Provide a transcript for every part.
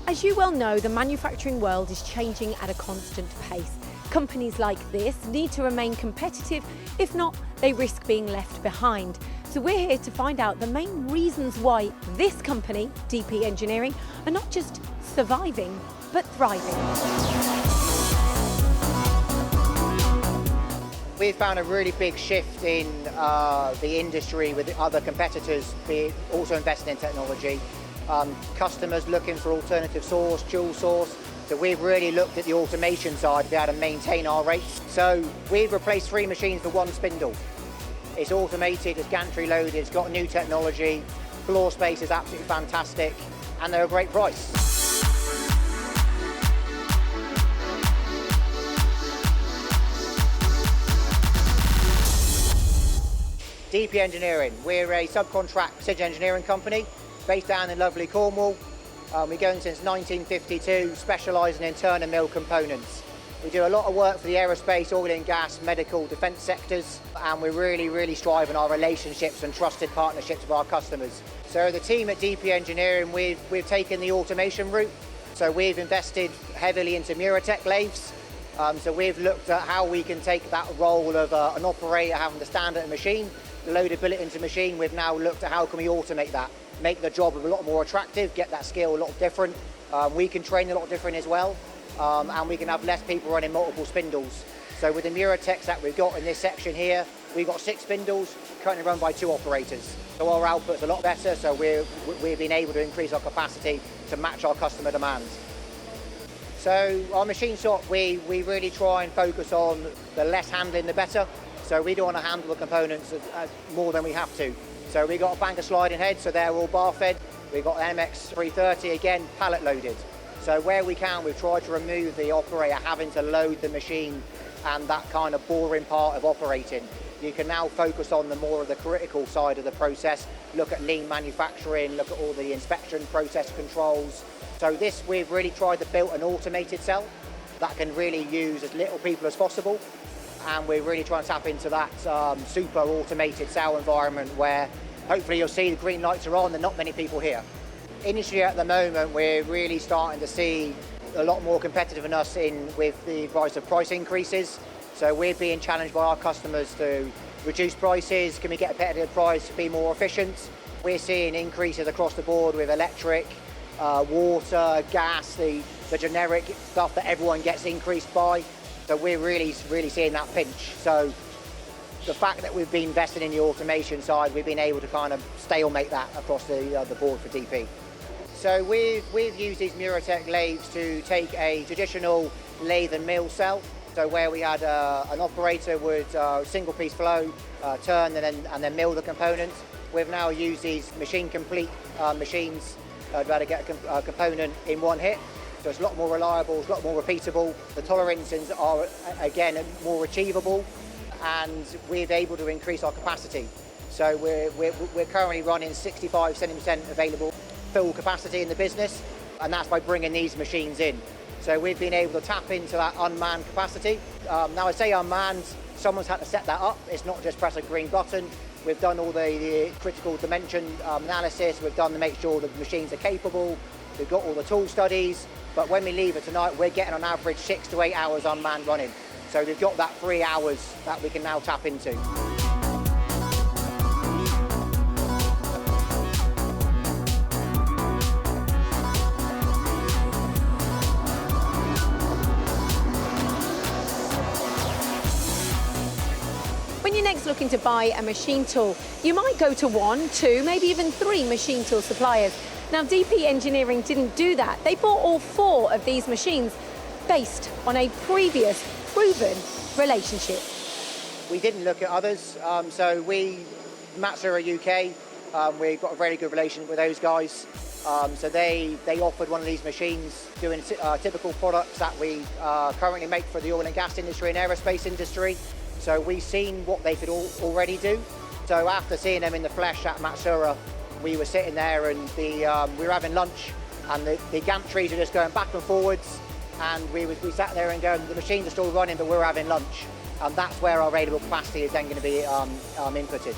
As you well know, the manufacturing world is changing at a constant pace. Companies like this need to remain competitive, if not, they risk being left behind. So we're here to find out the main reasons why this company, DP Engineering, are not just surviving, but thriving. We've found a really big shift in the industry with other competitors also investing in technology. Customers looking for alternative source, dual source. So we've really looked at the automation side to be able to maintain our rates. So we've replaced 3 machines for 1 spindle. It's automated, it's gantry loaded, it's got new technology, floor space is absolutely fantastic, and they're a great price. DP Engineering, we're a subcontract precision engineering company based down in lovely Cornwall. We're going since 1952, specialising in turn and mill components. We do a lot of work for the aerospace, oil and gas, medical, defence sectors, and we're really striving our relationships and trusted partnerships with our customers. So the team at DP Engineering, we've taken the automation route. So we've invested heavily into Muratec Lathes. So we've looked at how we can take that role of an operator having to stand at a machine, load a billet into machine. We've now looked at how can we automate that, make the job a lot more attractive, get that skill a lot different. We can train a lot different as well, and we can have less people running multiple spindles. So with the Muratecs that we've got in this section here, we've got 6 spindles, currently run by 2 operators. So our output's a lot better, so we've been able to increase our capacity to match our customer demands. So our machine shop, we really try and focus on the less handling, the better. So we don't want to handle the components more than we have to. So we got a bank of sliding heads, so they're all bar fed. We've got an MX330, again, pallet loaded. So where we can, we've tried to remove the operator having to load the machine and that kind of boring part of operating. You can now focus on the more of the critical side of the process, look at lean manufacturing, look at all the inspection process controls. So this, we've really tried to build an automated cell that can really use as little people as possible. And we're really trying to tap into that super automated cell environment where hopefully you'll see the green lights are on, there are not many people here. Industry at the moment, we're really starting to see a lot more competitiveness with the advice of price increases. So we're being challenged by our customers to reduce prices. Can we get a competitive price to be more efficient? We're seeing increases across the board with electric, water, gas, the generic stuff that everyone gets increased by. So we're really seeing that pinch. So the fact that we've been investing in the automation side, we've been able to kind of stalemate that across the board for DP. So we've used these Muratec lathes to take a traditional lathe and mill cell. So where we had an operator would single piece flow, turn and then mill the components. We've now used these machine complete machines to be able to get a component in one hit. So it's a lot more reliable, it's a lot more repeatable. The tolerances are, again, more achievable, and we're able to increase our capacity. So we're currently running 65–70% available full capacity in the business, and that's by bringing these machines in. So we've been able to tap into that unmanned capacity. Now I say unmanned, someone's had to set that up. It's not just press a green button. We've done all the critical dimension analysis. We've done to make sure that the machines are capable. We've got all the tool studies. But when we leave it tonight, we're getting on average 6 to 8 hours unmanned running. So we've got that 3 hours that we can now tap into. When you're next looking to buy a machine tool, you might go to 1, 2, maybe even 3 machine tool suppliers. Now, DP Engineering didn't do that. They bought all 4 of these machines based on a previous proven relationship. We didn't look at others. So Matsuura UK, we've got a very good relationship with those guys. So they offered one of these machines doing typical products that we currently make for the oil and gas industry and aerospace industry. So we've seen what they could already do. So after seeing them in the flesh at Matsuura, we were sitting there and we were having lunch, and the gantries are just going back and forwards, and we sat there and going, the machines are still running, but we're having lunch, and that's where our available capacity is then going to be inputted.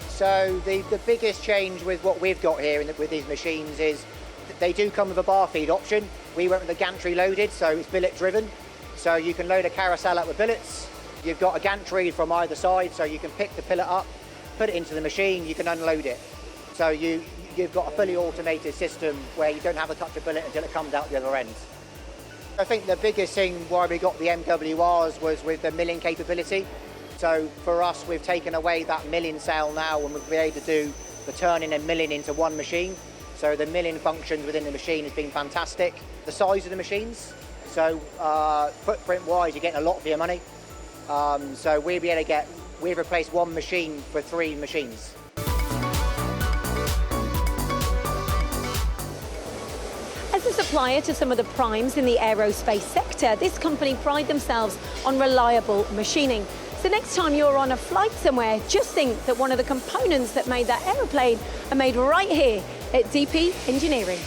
So the biggest change with what we've got here with these machines is They do come with a bar feed option. We went with the gantry loaded, so it's billet driven. So you can load a carousel up with billets. You've got a gantry from either side, so you can pick the billet up, put it into the machine, you can unload it. So you've got a fully automated system where you don't have to touch a billet until it comes out the other end. I think the biggest thing why we got the MWRs was with the milling capability. So for us, we've taken away that milling cell now, and we've been able to do the turning and milling into one machine. So the milling functions within the machine has been fantastic. The size of the machines, so footprint-wise, you're getting a lot for your money. So we've replaced one machine for 3 machines. As a supplier to some of the primes in the aerospace sector, this company pride themselves on reliable machining. So next time you're on a flight somewhere, just think that one of the components that made that aeroplane are made right here at DP Engineering.